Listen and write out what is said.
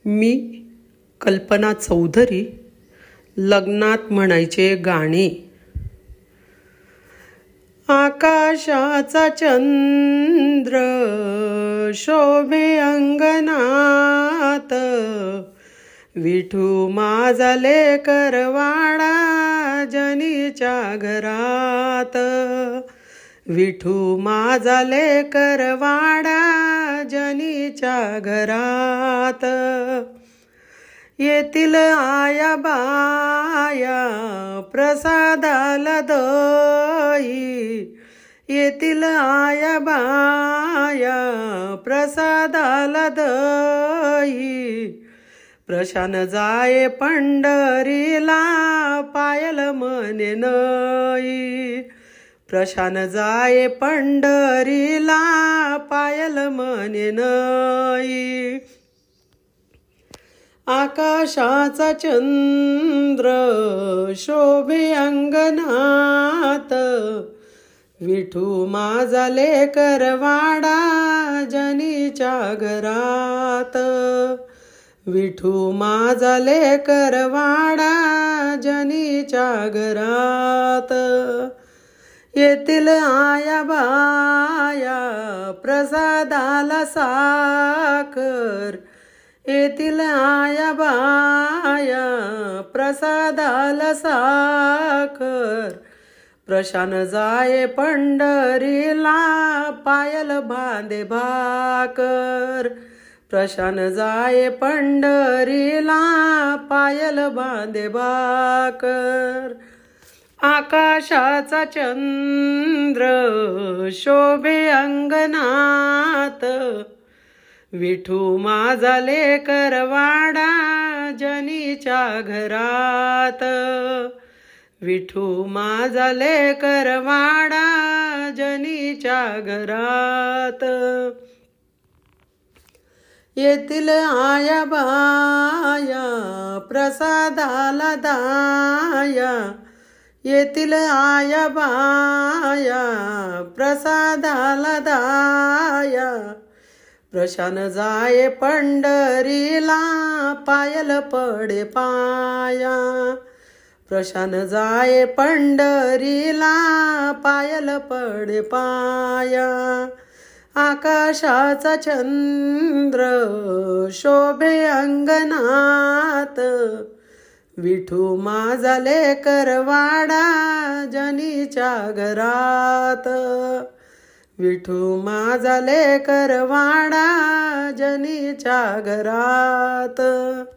मी कल्पना चौधरी लग्नात म्हणायचे गाणे। आकाशाचा चंद्र शोभे अंगणात, विठू माझा लेकर वाडा जनीच्या घरात। विठू माझा लेकर वाडा जनीच्या घरात। येतील आया बाया प्रसादाला दही, येतील आया बाया प्रसादाला दही। प्रशान जाये पंढरीला पायल म्हणे नई, प्रशान जाये पंढरीला पायल म्हणे नई। आकाशाचा चंद्र शोभे अंगणात, विठू माझा लेकर वाडा जनीच्या घरात। विठू माझा लेकर वाडा जनीच्या घरात। येतील आया बाया प्रसादाला साखर, येतील आया बाया प्रसादाला साखर। प्रशान जाये पंढरीला पायल बांधे भाकर, प्रशान जाये पंढरीला पायल बांधे भाकर। आकाशाचा चंद्र शोभे अंगणात, विठू माझा लेकर वाडा जनीच्या घरात। विठू माझा लेकर वाडा जनीच्या घरात। येतील आया बाया प्रसादाला दाया, येतील आया बाया प्रसादाला दाया। प्रशान जाये पंढरीला पायल पडे पाया, प्रशान जाये पंढरीला पायल पडे पाया। आकाशाचा चंद्र शोभे अंगणात, विठू माझा लेकर वाडा जनीच्या घरात। विठू माझा लेकर वाडा जनीच्या घरात।